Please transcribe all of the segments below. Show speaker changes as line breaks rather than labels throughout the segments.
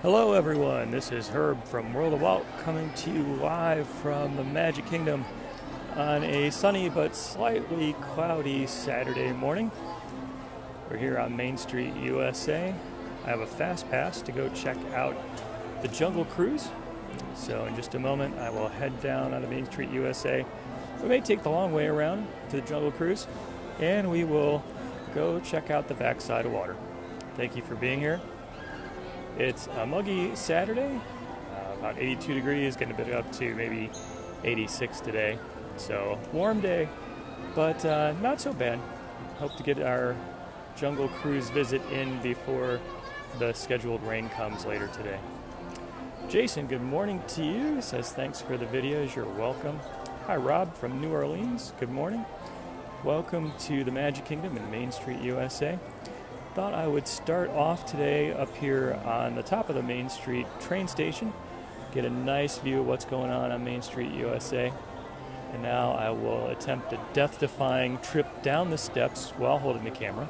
Hello everyone, this is Herb from World of Walt coming to you live from the Magic Kingdom on a sunny but slightly cloudy Saturday morning. We're here on Main Street, USA. I have a fast pass to go check out the Jungle Cruise. So in just a moment I will head down on the Main Street, USA. We may take the long way around to the Jungle Cruise and we will go check out the backside of water. Thank you for being here. It's a muggy Saturday, about 82 degrees, getting a bit up to maybe 86 today. So warm day, but not so bad. Hope to get our Jungle Cruise visit in before the scheduled rain comes later today. Jason, good morning to you. Says thanks for the videos, you're welcome. Hi Rob from New Orleans, good morning. Welcome to the Magic Kingdom in Main Street, USA. Thought I would start off today up here on the top of the Main Street train station, get a nice view of what's going on Main Street, USA. And now I will attempt a death-defying trip down the steps while holding the camera.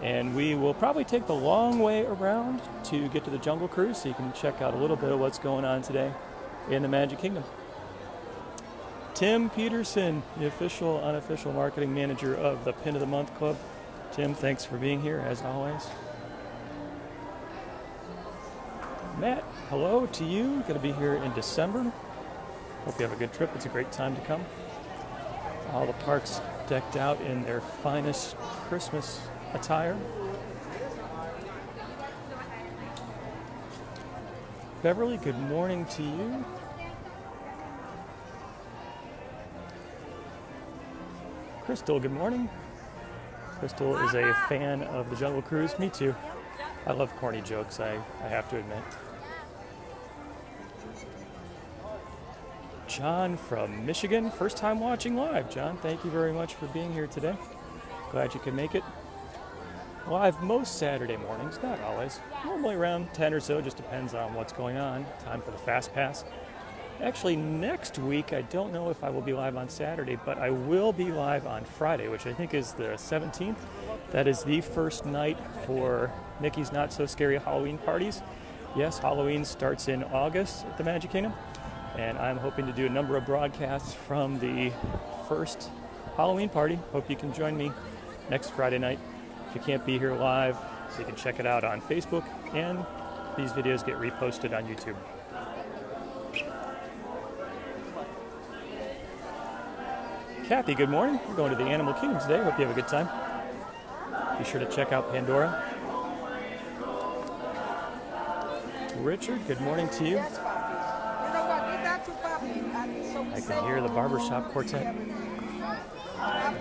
And we will probably take the long way around to get to the Jungle Cruise so you can check out a little bit of what's going on today in the Magic Kingdom. Tim Peterson, the official, unofficial marketing manager of the Pin of the Month Club. Tim, thanks for being here, as always. Matt, hello to you. Going to be here in December. Hope you have a good trip. It's a great time to come. All the parks decked out in their finest Christmas attire. Beverly, good morning to you. Crystal, good morning. Crystal is a fan of the Jungle Cruise. Me too. I love corny jokes, I have to admit. John from Michigan, first time watching live. John, thank you very much for being here today. Glad you could make it. Live most Saturday mornings, not always. Normally around 10 or so, just depends on what's going on. Time for the Fast Pass. Actually, next week, I don't know if I will be live on Saturday, but I will be live on Friday, which I think is the 17th. That is the first night for Mickey's Not So Scary Halloween parties. Yes, Halloween starts in August at the Magic Kingdom, and I'm hoping to do a number of broadcasts from the first Halloween party. Hope you can join me next Friday night. If you can't be here live, you can check it out on Facebook, and these videos get reposted on YouTube. Kathy, good morning. We're going to the Animal Kingdom today. Hope you have a good time. Be sure to check out Pandora. Richard, good morning to you. I can hear the Barbershop Quartet.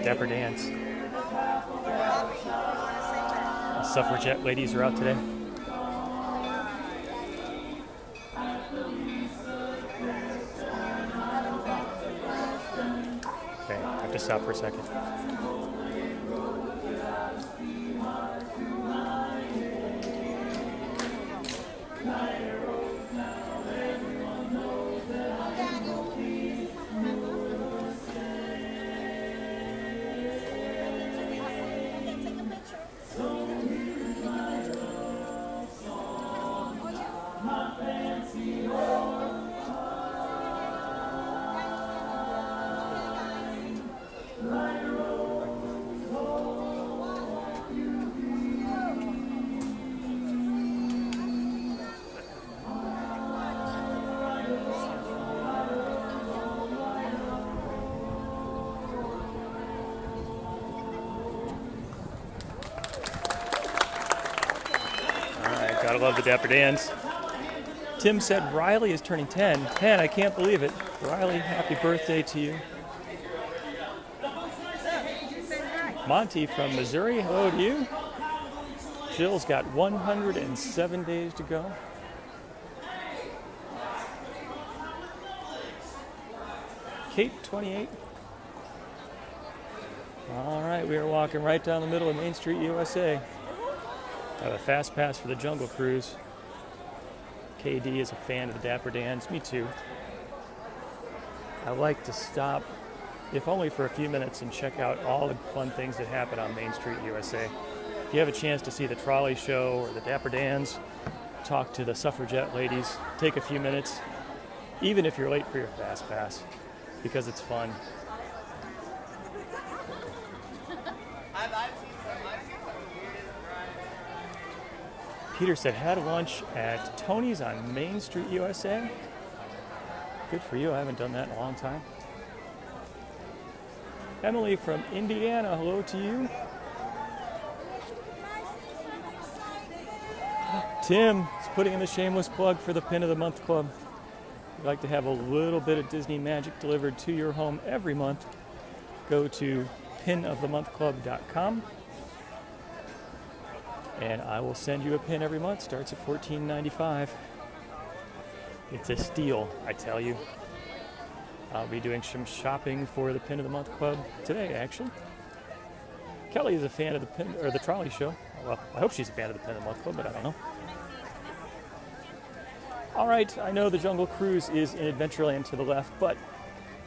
Dapper Dance. The suffragette ladies are out today. To stop for a second. Gotta love the Dapper Dans. Tim said Riley is turning 10. 10, I can't believe it. Riley, happy birthday to you. Monty from Missouri, hello to you. Jill's got 107 days to go. Kate, 28. All right, we are walking right down the middle of Main Street, USA. I have a fast pass for the Jungle Cruise. KD is a fan of the Dapper Dans. Me too. I like to stop, if only for a few minutes, and check out all the fun things that happen on Main Street, USA. If you have a chance to see the trolley show or the Dapper Dans, talk to the suffragette ladies, take a few minutes, even if you're late for your fast pass, because it's fun. Peter said, had lunch at Tony's on Main Street, USA. Good for you. I haven't done that in a long time. Emily from Indiana, hello to you. Tim is putting in the shameless plug for the Pin of the Month Club. If you'd like to have a little bit of Disney magic delivered to your home every month, go to pinofthemonthclub.com. And I will send you a pin every month. Starts at $14.95. It's a steal, I tell you. I'll be doing some shopping for the Pin of the Month Club today, actually. Kelly is a fan of the Pin or the Trolley Show. Well, I hope she's a fan of the Pin of the Month Club, but I don't know. All right, I know the Jungle Cruise is in Adventureland to the left, but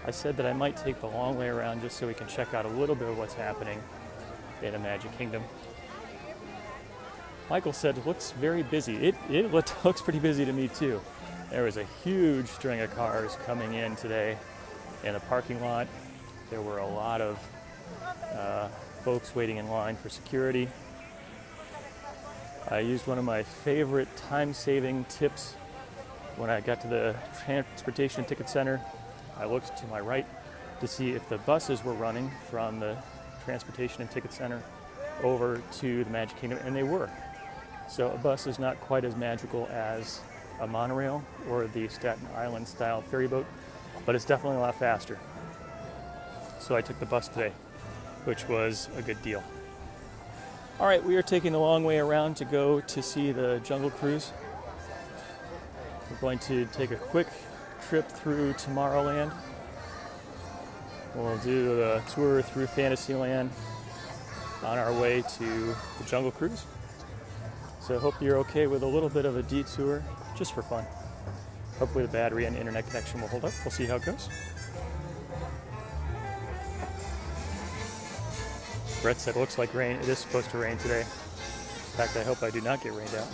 I said that I might take the long way around just so we can check out a little bit of what's happening in the Magic Kingdom. Michael said, it looks very busy. It looks pretty busy to me too. There was a huge string of cars coming in today in the parking lot. There were a lot of folks waiting in line for security. I used one of my favorite time-saving tips when I got to the Transportation and Ticket Center. I looked to my right to see if the buses were running from the Transportation and Ticket Center over to the Magic Kingdom, and they were. So a bus is not quite as magical as a monorail or the Staten Island style ferry boat, but it's definitely a lot faster. So I took the bus today, which was a good deal. All right, we are taking the long way around to go to see the Jungle Cruise. We're going to take a quick trip through Tomorrowland. We'll do a tour through Fantasyland on our way to the Jungle Cruise. So I hope you're okay with a little bit of a detour, just for fun. Hopefully the battery and internet connection will hold up. We'll see how it goes. Brett said, looks like rain. It is supposed to rain today. In fact, I hope I do not get rained out.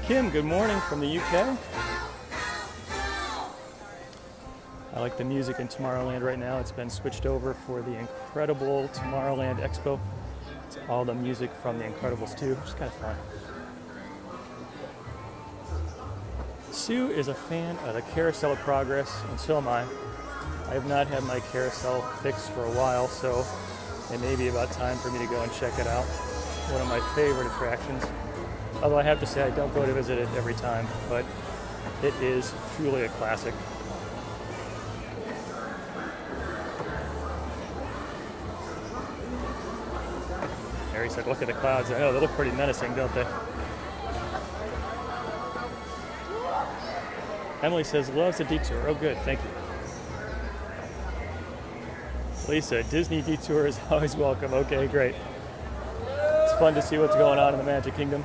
Kim, good morning from the UK. I like the music in Tomorrowland right now. It's been switched over for the incredible Tomorrowland Expo. It's all the music from The Incredibles 2, which is kind of fun. Sue is a fan of the Carousel of Progress, and so am I. I have not had my carousel fixed for a while, so it may be about time for me to go and check it out. One of my favorite attractions. Although I have to say I don't go to visit it every time, but it is truly a classic. Mary said, look at the clouds. I know, they look pretty menacing, don't they? Emily says, loves a detour. Oh, good, thank you. Lisa, Disney detour is always welcome. Okay, great. It's fun to see what's going on in the Magic Kingdom.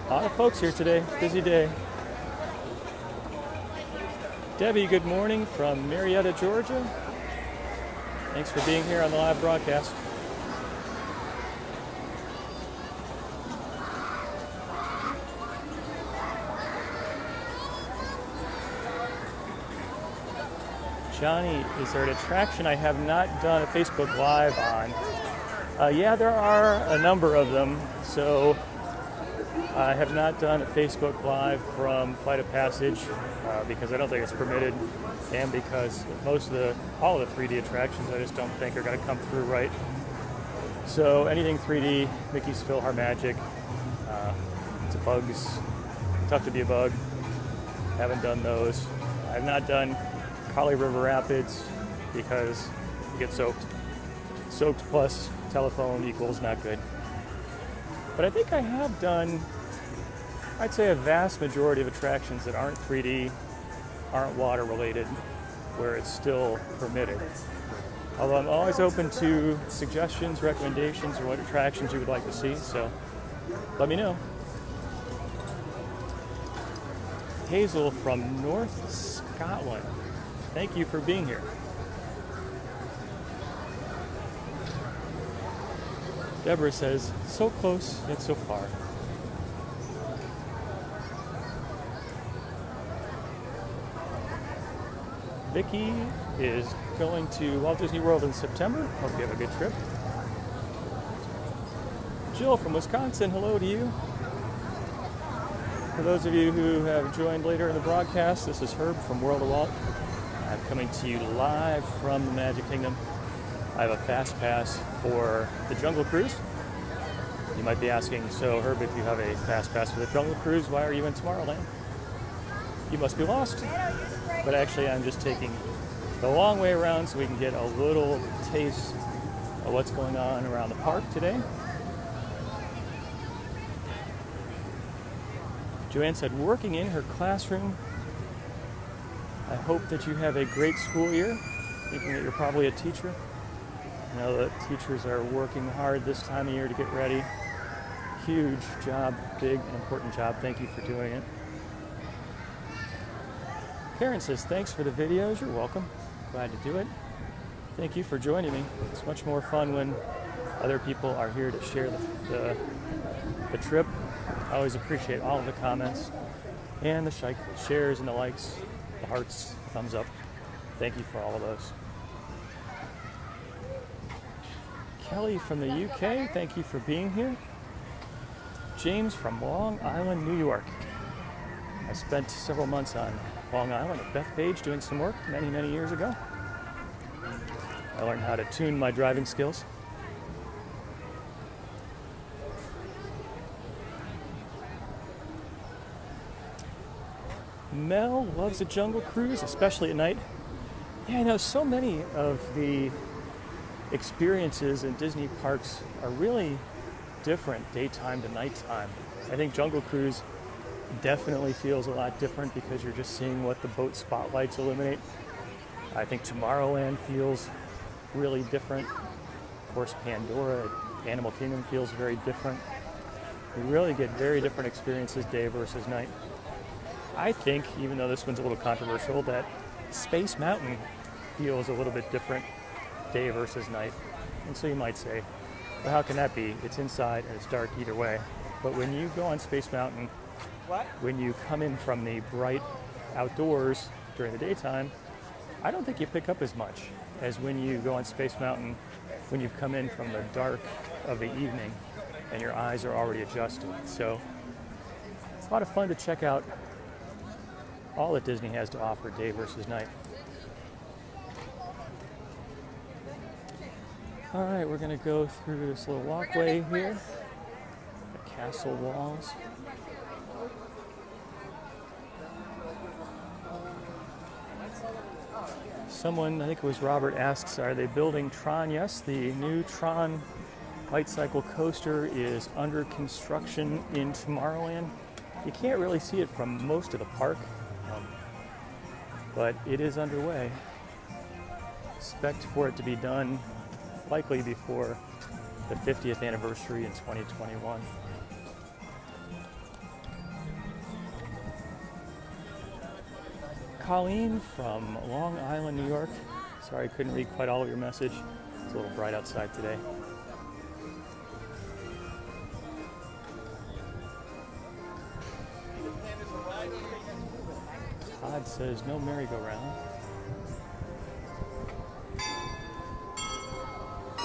A lot of folks here today. Busy day. Debbie, good morning from Marietta, Georgia. Thanks for being here on the live broadcast. Johnny, is there an attraction I have not done a Facebook Live on? Yeah, there are a number of them. So I have not done a Facebook Live from Flight of Passage because I don't think it's permitted, and because all of the 3D attractions I just don't think are going to come through right. So anything 3D, Mickey's PhilharMagic, it's a Bugs, Tough to Be a Bug. Haven't done those. I've not done Kali River Rapids because you get soaked. Soaked plus telephone equals not good. But I think I have done, I'd say, a vast majority of attractions that aren't 3D, aren't water related, where it's still permitted. Although I'm always open to suggestions, recommendations, or what attractions you would like to see, so let me know. Hazel from North Scotland. Thank you for being here. Deborah says, so close yet so far. Vicky is going to Walt Disney World in September. Hope you have a good trip. Jill from Wisconsin, hello to you. For those of you who have joined later in the broadcast, this is Herb from World of Walt. I'm coming to you live from the Magic Kingdom. I have a fast pass for the Jungle Cruise. You might be asking, so Herb, if you have a fast pass for the Jungle Cruise, why are you in Tomorrowland? You must be lost. But actually, I'm just taking the long way around so we can get a little taste of what's going on around the park today. Joanne said, working in her classroom. I hope that you have a great school year, thinking that you're probably a teacher. I know that teachers are working hard this time of year to get ready. Huge job, big and important job. Thank you for doing it. Karen says, thanks for the videos. You're welcome. Glad to do it. Thank you for joining me. It's much more fun when other people are here to share the trip. I always appreciate all of the comments and the shares and the likes, the hearts, the thumbs up. Thank you for all of those. Kelly from the UK, thank you for being here. James from Long Island, New York. I spent several months on Long Island at Bethpage doing some work many, many years ago. I learned how to tune my driving skills. Mel loves a Jungle Cruise, especially at night. Yeah, I know so many of the experiences in Disney parks are really different daytime to nighttime. I think Jungle Cruise definitely feels a lot different because you're just seeing what the boat spotlights illuminate. I think Tomorrowland feels really different. Of course, Pandora at Animal Kingdom feels very different. You really get very different experiences day versus night. I think, even though this one's a little controversial, that Space Mountain feels a little bit different day versus night. And so you might say, well, how can that be? It's inside and it's dark either way. But when you go on Space Mountain, when you come in from the bright outdoors during the daytime, I don't think you pick up as much as when you go on Space Mountain when you've come in from the dark of the evening and your eyes are already adjusted. So it's a lot of fun to check out all that Disney has to offer day versus night. All right, we're going to go through this little walkway here, the castle walls. Someone, I think it was Robert, asks, are they building Tron? Yes, the new Tron Light Cycle coaster is under construction in Tomorrowland. You can't really see it from most of the park, but it is underway. Expect for it to be done likely before the 50th anniversary in 2021. Colleen from Long Island, New York. Sorry I couldn't read quite all of your message. It's a little bright outside today. Todd says no merry-go-round.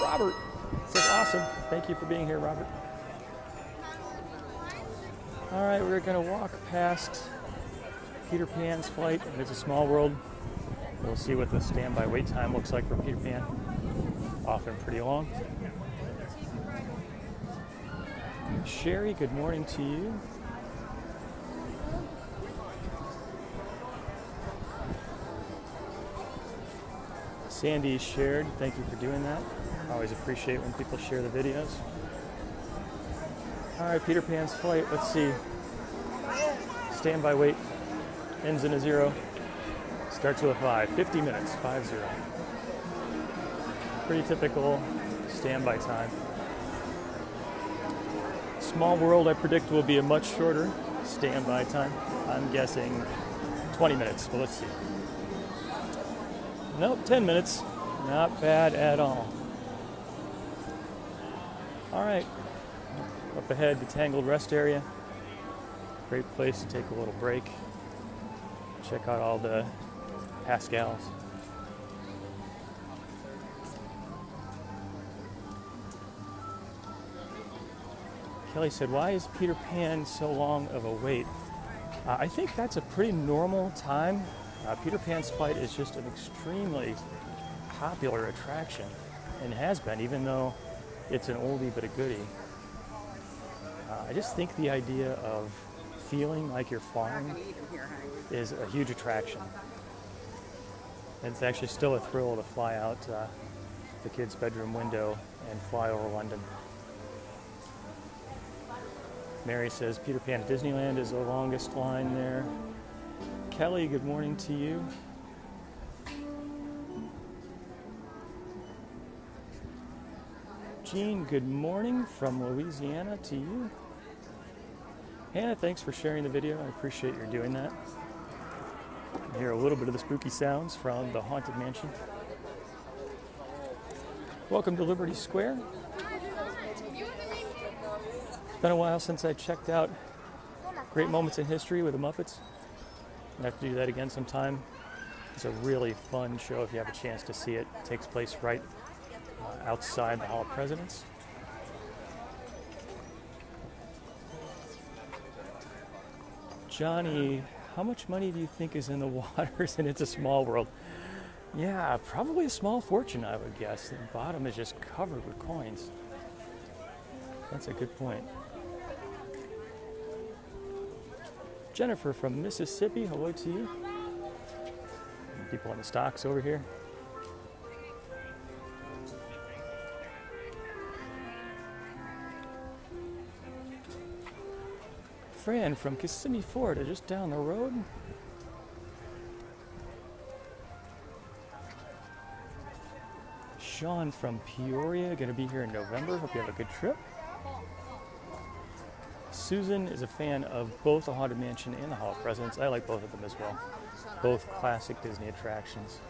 Robert says awesome. Thank you for being here, Robert. All right, we're going to walk past Peter Pan's flight, and It's a Small World. We'll see what the standby wait time looks like for Peter Pan. Often pretty long. Sherry, good morning to you. Sandy shared, thank you for doing that. I always appreciate when people share the videos. All right, Peter Pan's flight, let's see. Standby wait. Ends in a 0, starts with a 5, 50 minutes, 5-0. Pretty typical standby time. Small World, I predict, will be a much shorter standby time. I'm guessing 20 minutes, but let's see. Nope, 10 minutes. Not bad at all. All right, up ahead, the Tangled Rest area. Great place to take a little break. Check out all the Pascals. Kelly said, why is Peter Pan so long of a wait? I think that's a pretty normal time. Peter Pan's Flight is just an extremely popular attraction and has been, even though it's an oldie but a goodie. I just think the idea of feeling like you're flying is a huge attraction. And it's actually still a thrill to fly out the kids' bedroom window and fly over London. Mary says Peter Pan at Disneyland is the longest line there. Kelly, good morning to you. Jean, good morning from Louisiana to you. Hannah, thanks for sharing the video. I appreciate your doing that. You hear a little bit of the spooky sounds from the Haunted Mansion. Welcome to Liberty Square. It's been a while since I checked out Great Moments in History with the Muppets. I have to do that again sometime. It's a really fun show if you have a chance to see it. It takes place right outside the Hall of Presidents. Johnny, how much money do you think is in the waters in It's a Small World? Yeah, probably a small fortune, I would guess. The bottom is just covered with coins. That's a good point. Jennifer from Mississippi, hello to you. People in the stocks over here. Fran from Kissimmee, Florida, just down the road. Sean from Peoria, gonna be here in November. Hope you have a good trip. Susan is a fan of both the Haunted Mansion and the Hall of Presidents. I like both of them as well. Both classic Disney attractions.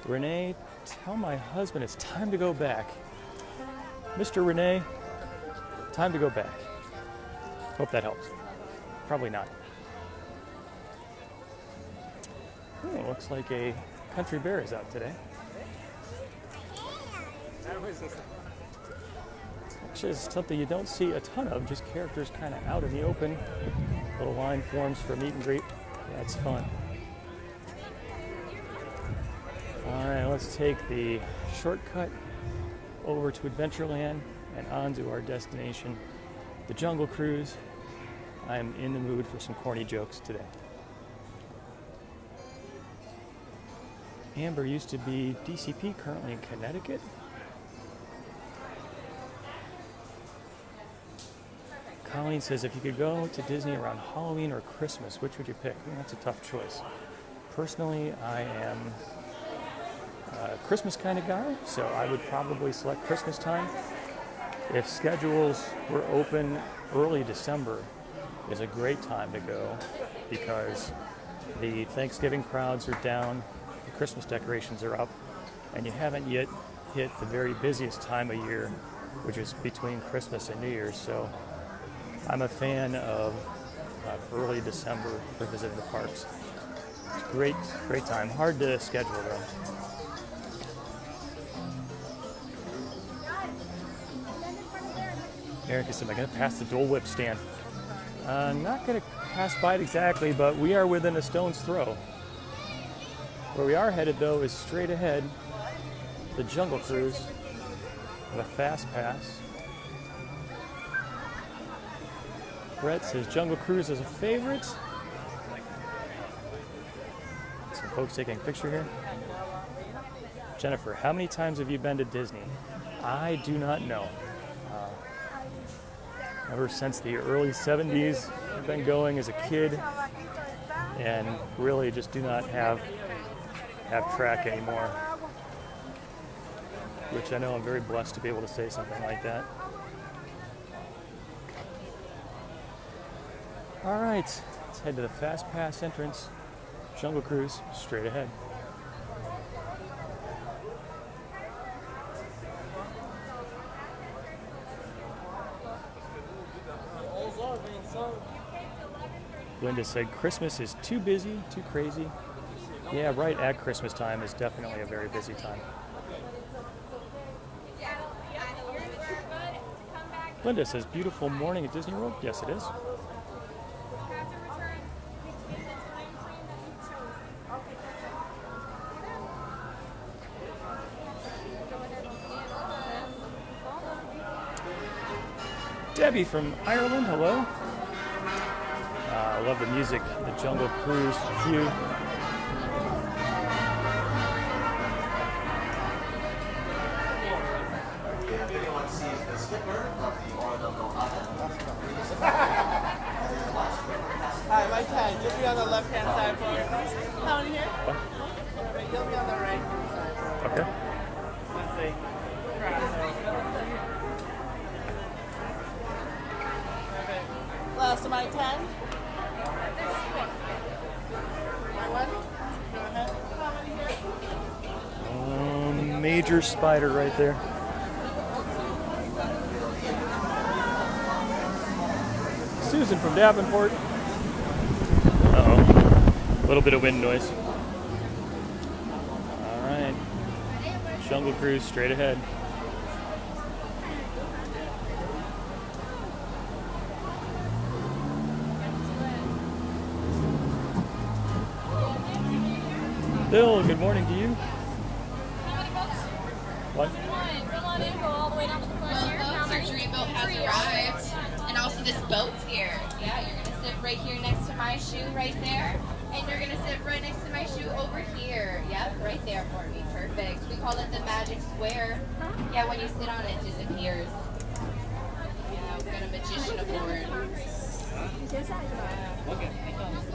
Renee, tell my husband it's time to go back. Mr. Renee, time to go back. Hope that helps. Probably not. Oh, looks like a country bear is out today. Which is something you don't see a ton of, just characters kind of out in the open. Little line forms for meet and greet. Yeah, it's fun. All right, let's take the shortcut over to Adventureland and on to our destination, the Jungle Cruise. I am in the mood for some corny jokes today. Amber used to be DCP, currently in Connecticut. Colleen says, if you could go to Disney around Halloween or Christmas, which would you pick? That's a tough choice. Personally, I am a Christmas kind of guy, so I would probably select Christmas time. If schedules were open, early December is a great time to go because the Thanksgiving crowds are down, the Christmas decorations are up, and you haven't yet hit the very busiest time of year, which is between Christmas and New Year's. So I'm a fan of early December for visiting the parks. It's a great time. Hard to schedule though. Erica said, am I going to pass the Dole Whip stand? I'm not going to pass by it exactly, but we are within a stone's throw. Where we are headed though is straight ahead, the Jungle Cruise with a fast pass. Brett says Jungle Cruise is a favorite. Some folks taking a picture here. Jennifer, how many times have you been to Disney? I do not know. Ever since the early 70s, I've been going as a kid and really just do not have track anymore. Which I know I'm very blessed to be able to say something like that. All right, let's head to the Fast Pass entrance. Jungle Cruise, straight ahead. Linda said Christmas is too busy, too crazy. Yeah, right at Christmas time is definitely a very busy time. Linda says, beautiful morning at Disney World. Yes, it is. Debbie from Ireland, hello. I love the music, the Jungle Cruise view.
Hi, my time. You'll be on the left-hand side for me. How many here? You'll be on the right-hand side for me.
Okay.
Let's see. Last of my 10. My one. Go ahead. How many here?
Major spider right there. Susan from Davenport. Uh-oh. A little bit of wind noise. All right. Jungle Cruise straight ahead. Bill, good morning to you.
How many boats?
What?
Come on in, go all the way down to the front here.
Well, folks, our dream boat has arrived. And also this boat's here. Yeah, you're going to sit right here next to my shoe right there. And you're going to sit right next to my shoe over here. Yep, right there for me. Perfect. We call it the magic square. Yeah, when you sit on it, it disappears. Yeah, we've got a magician aboard.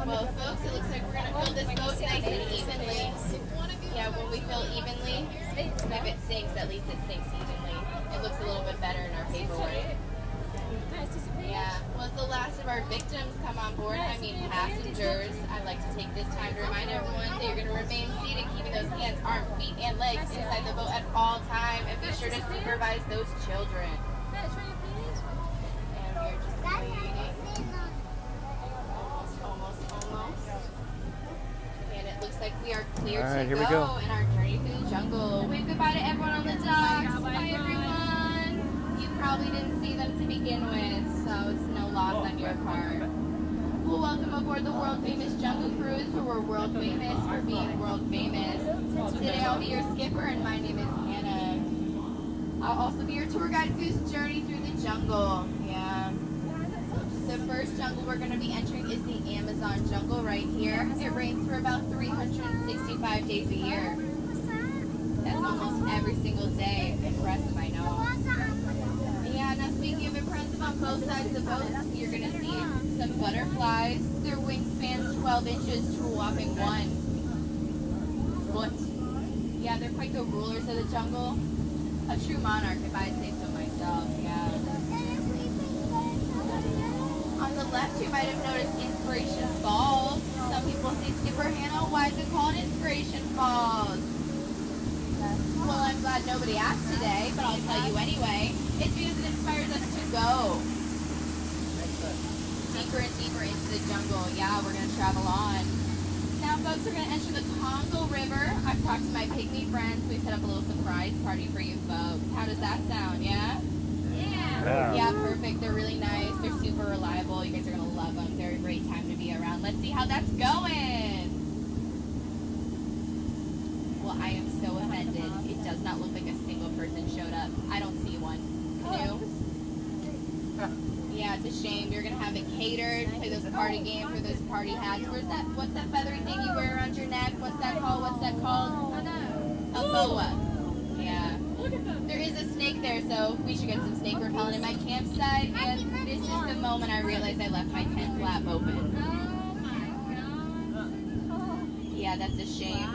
Well, folks, it looks like we're going to fill this boat nice and evenly. Yeah, when we fill evenly, if it sinks, at least it sinks evenly. It looks a little bit better in our paperwork. Yeah, well, as the last of our victims come on board, I mean passengers, I'd like to take this time to remind everyone that you're going to remain seated, keeping those hands, arms, feet, and legs inside the boat at all times, and be sure to supervise those children. And we're just waiting. Almost. And it looks like we are clear
All right,
to
here we go.
in our journey through the jungle. Wave goodbye to everyone on the docks. Bye, everyone. You probably didn't see them to begin with, so it's no loss on your part. Well, welcome aboard the world famous Jungle Cruise, where we're world famous for being world famous. Today I'll be your skipper, and my name is Hannah. I'll also be your tour guide through this journey through the jungle. Yeah. The first jungle we're going to be entering is the Amazon jungle right here. It rains for about 365 days a year. That's almost every single day. Impressive, I know. Yeah, now speaking of impressive, on both sides of the boat, you're going to see some butterflies. Their wingspan's 12 inches to a whopping 1 foot. Yeah, they're quite the rulers of the jungle. A true monarch, if I'd say so myself, yeah. On the left, you might have noticed Inspiration Falls. Some people say, Skipper Hannah, why is it called Inspiration Falls? Well, I'm glad nobody asked today, but I'll tell you anyway. It's because it inspires us to go deeper and deeper into the jungle. Yeah, we're going to travel on. Now, folks, we're going to enter the Congo River. I've talked to my pygmy friends. We set up a little surprise party for you folks. How does that sound, yeah? Yeah, perfect. They're really nice. They're super reliable. You guys are going to love them. They're a great time to be around. Let's see how that's going. Well, I am so offended. It does not look like a single person showed up. I don't see one. Can you? Yeah, it's a shame. You're going to have it catered, play those party games or those party hats. What's that feathery thing you wear around your neck? What's that called? A boa. Yeah. There is a snake there, so we should get some snake repellent in my campsite. And this is the moment I realized I left my tent flap open. Yeah, that's a shame.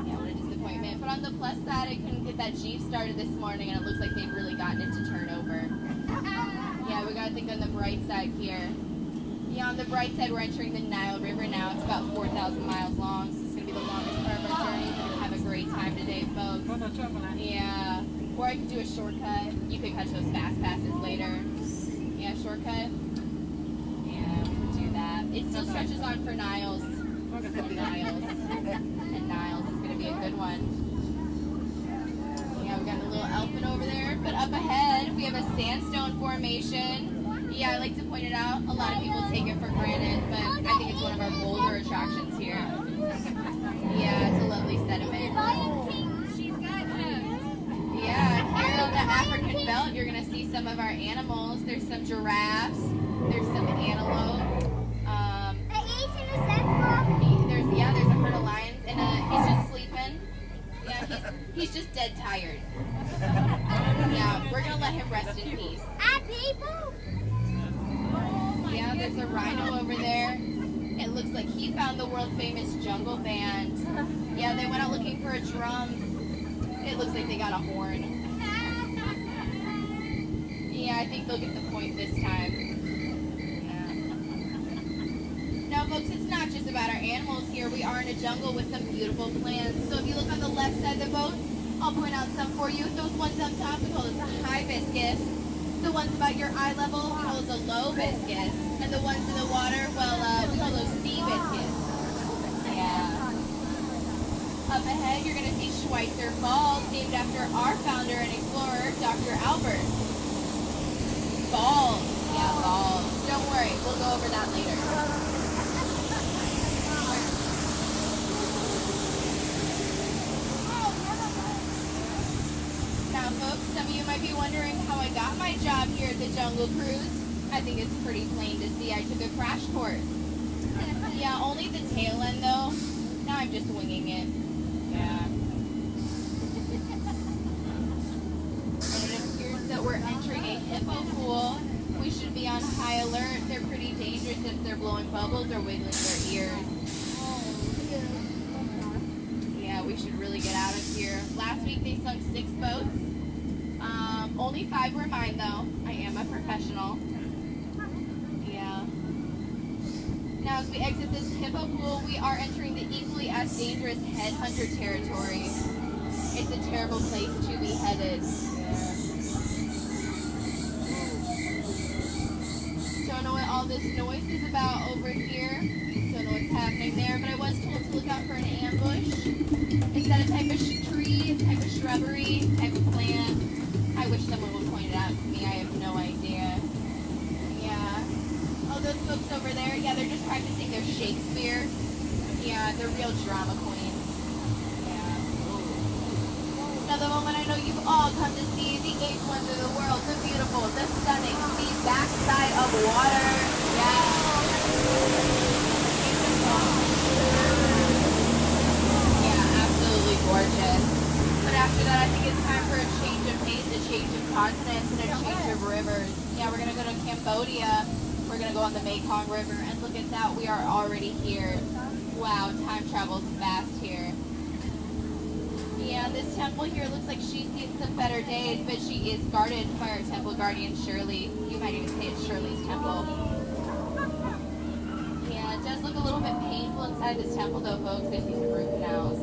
Yeah, what a disappointment. But on the plus side, I couldn't get that Jeep started this morning, and it looks like they've really gotten it to turnover. Yeah, we gotta think on the bright side here. Yeah, on the bright side, we're entering the Nile River now. It's about 4,000 miles long, so it's gonna be the longest part of our journey. We're gonna have a great time today, folks. Yeah, or I could do a shortcut. You could catch those fast passes later. Yeah, shortcut. Yeah, we can do that. It still stretches on for Niles. And Niles is going to be a good one. Yeah, we got a little elephant over there. But up ahead, we have a sandstone formation. Yeah, I like to point it out. A lot of people take it for granted, but I think it's one of our bolder attractions here. Yeah, it's a lovely sediment. Yeah, here on the African belt, you're going to see some of our animals. There's some giraffes. There's some antelope. There's a herd of lions, and he's just sleeping. Yeah, he's just dead tired. Yeah, we're going to let him rest in peace. Yeah, there's a rhino over there. It looks like he found the world famous jungle band. Yeah, they went out looking for a drum. It looks like they got a horn. Yeah, I think they'll get the point this time. Yeah. Now, folks, it's not just about our animals here. We are in a jungle with some beautiful plants. So if you look on the left side of the boat, I'll point out some for you. Those ones up top, we call those a hibiscus. The ones about your eye level, we call those a low biscus. And the ones in the water, well, we call those sea biscuits. Yeah. Up ahead, you're going to see Schweitzer Falls, named after our founder and explorer, Dr. Albert. Falls. Yeah, falls. Don't worry, we'll go over that later. Now, folks, some of you might be wondering how I got my job here at the Jungle Cruise. I think it's pretty plain to see I took a crash course. Yeah, only the tail end though. Now I'm just winging it. Yeah. And it appears that we're entering a hippo pool. We should be on high alert. They're pretty dangerous if they're blowing bubbles or wiggling their ears. Yeah, we should really get out of here. Last week they sunk 6 boats. Only 5 were mine though. I am a professional. Yeah. Now as we exit this hippo pool, we are entering the equally as dangerous headhunter territory. It's a terrible place to be headed. Don't know what all this noise is about over here. Don't know what's happening there, but I was told to look out for an ambush. Is that a type of tree, a type of shrubbery, type of plant? I wish someone would point it out to me. I have no idea. Yeah. Oh, those folks over there, yeah, they're just practicing their Shakespeare. Yeah, they're real drama queens. Yeah. Now, the moment I know you've all come to see the 8th wonder of the world, the beautiful, the stunning, the backside of water. Yeah. Yeah, absolutely gorgeous. But after that, I think it's time for a change of pace, a change of continents, and a change of rivers. Yeah, we're going to go to Cambodia. We're going to go on the Mekong River, and look at that, we are already here. Wow, time travels fast here. Yeah, this temple here looks like she's seen some better days, but she is guarded by our temple guardian, Shirley. You might even say it's Shirley's temple. Yeah, it does look a little bit painful inside this temple though, folks. There's these root canals.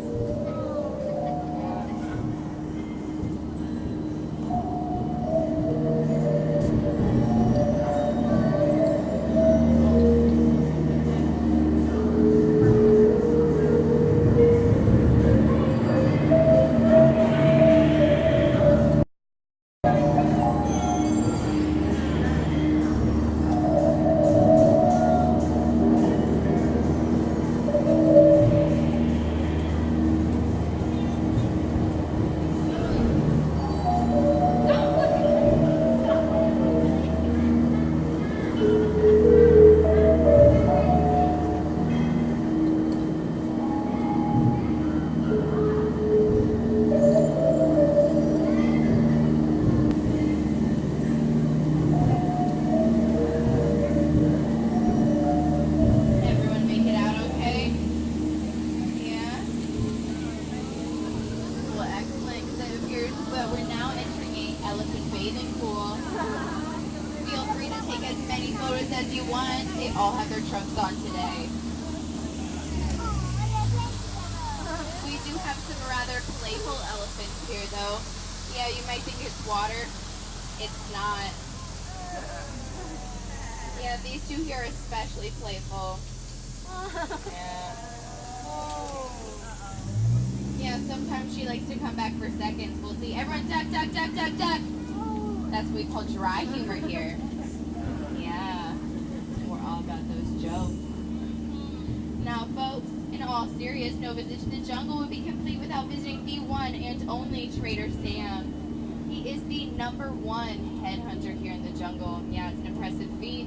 As you want. They all have their trunks on today. We do have some rather playful elephants here though. Yeah, you might think it's water. It's not. Yeah, these two here are especially playful. Yeah. Yeah, sometimes she likes to come back for seconds. We'll see. Everyone duck, duck, duck, duck, duck. That's what we call dry humor here. Yeah. We're all about those jokes. Now, folks, in all seriousness, no visit to the jungle would be complete without visiting the one and only Trader Sam. He is the #1 head hunter here in the jungle. Yeah, it's an impressive feat.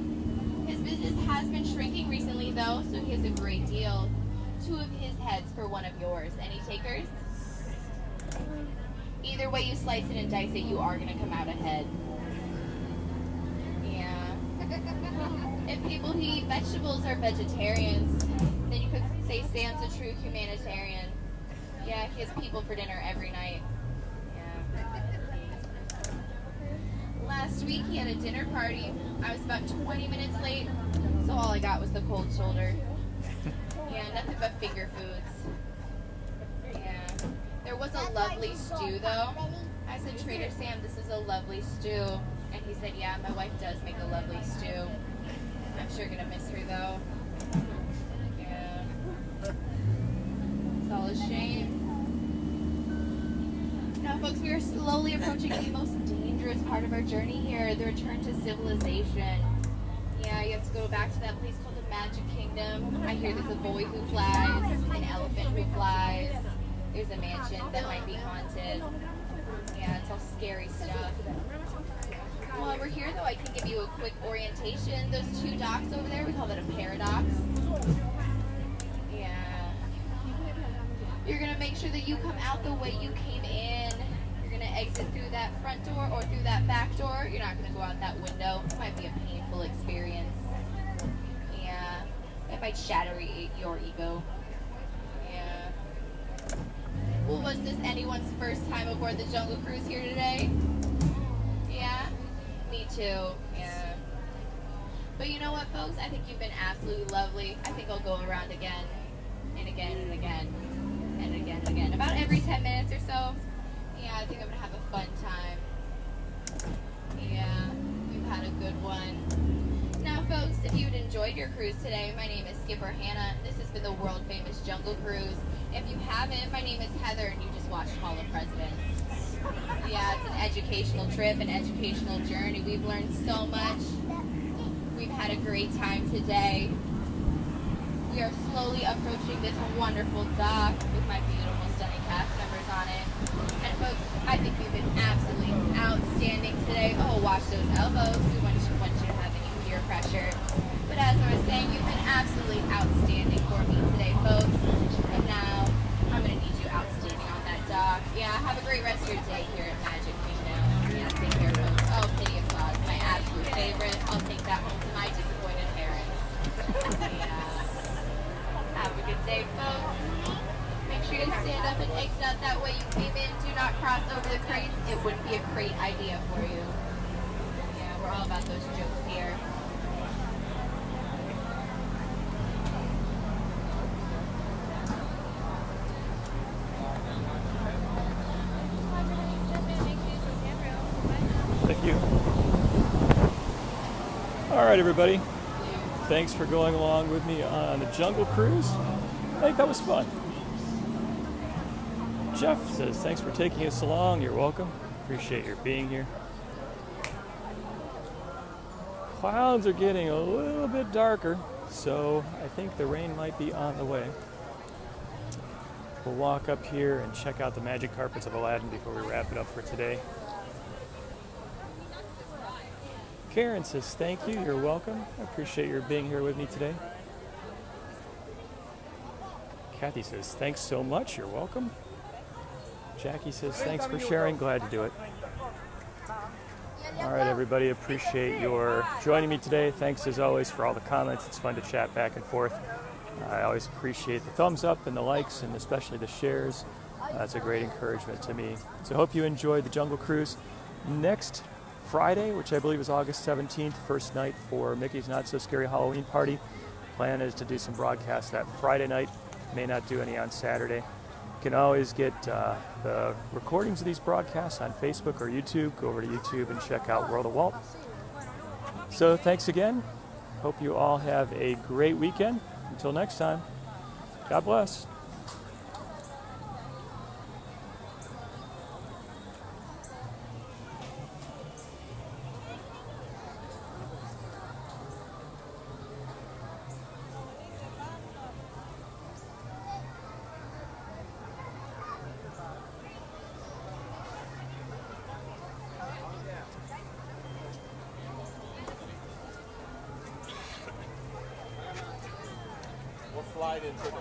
His business has been shrinking recently, though, so he has a great deal. 2 of his heads for 1 of yours. Any takers? Either way you slice it and dice it, you are going to come out ahead. Yeah. If people who eat vegetables are vegetarians, then you could say Sam's a true humanitarian. Yeah, he has people for dinner every night. Yeah. Last week he had a dinner party. I was about 20 minutes late, so all I got was the cold shoulder. Yeah, nothing but finger foods. Yeah. There was a lovely stew, though. I said, Trader Sam, this is a lovely stew. And he said, yeah, my wife does make a lovely stew. I'm sure gonna miss her, though. Yeah. It's all a shame. Now, folks, we are slowly approaching the most dangerous part of our journey here, the return to civilization. Yeah, you have to go back to that place called the Magic Kingdom. I hear there's a boy who flies, an elephant who flies. There's a mansion that might be haunted. Yeah, it's all scary stuff. While we're here, though, I can give you a quick orientation. Those 2 docks over there, we call that a paradox. Yeah. You're going to make sure that you come out the way you came in. You're going to exit through that front door or through that back door. You're not going to go out that window. It might be a painful experience. Yeah. It might shatter your ego. Yeah. Well, was this anyone's first time aboard the Jungle Cruise here today? Yeah? Me too. Yeah. But you know what, folks? I think you've been absolutely lovely. I think I'll go around again and again and again and again and again. About every 10 minutes or so. Yeah, I think I'm going to have a fun time. Yeah, we've had a good one. Now, folks, if you'd enjoyed your cruise today, my name is Skipper Hannah. This has been the world-famous Jungle Cruise. If you haven't, my name is Heather, and you just watched Hall of Presidents. Yeah, it's an educational trip, an educational journey. We've learned so much. We've had a great time today. We are slowly approaching this wonderful dock with my beautiful, stunning cast members on it. And folks, I think we've been absolutely outstanding today. Oh, watch those elbows. We want you to have any peer pressure. But as I was saying, you've been absolutely outstanding for me today, folks. And now, I'm going to need you outstanding on that dock. Yeah, have a great rest of your day here at Magic Kingdom. Yeah, take care, folks. Oh, Pity Applause, my absolute favorite. I'll take that home to my disappointed parents. Yeah. Have a good day, folks. Make sure you stand up and exit out that way you came in. Do not cross over the crates. It wouldn't be a great idea for you. Yeah, we're all about those jokes here.
Thank you. All right, everybody. Thanks for going along with me on the Jungle Cruise. I think that was fun. Jeff says, thanks for taking us along. You're welcome. Appreciate your being here. Clouds are getting a little bit darker, so I think the rain might be on the way. We'll walk up here and check out the magic carpets of Aladdin before we wrap it up for today. Karen says, thank you, you're welcome. I appreciate your being here with me today. Kathy says, thanks so much, you're welcome. Jackie says, thanks for sharing, glad to do it. All right, everybody, appreciate your joining me today. Thanks, as always, for all the comments. It's fun to chat back and forth. I always appreciate the thumbs up and the likes, and especially the shares. That's a great encouragement to me. So I hope you enjoyed the Jungle Cruise. Next Friday, which I believe is August 17th, first night for Mickey's Not So Scary Halloween Party. Plan is to do some broadcasts that Friday night. May not do any on Saturday. You can always get the recordings of these broadcasts on Facebook or YouTube. Go over to YouTube and check out World of Walt. So thanks again. Hope you all have a great weekend. Until next time, God bless.
We'll slide into the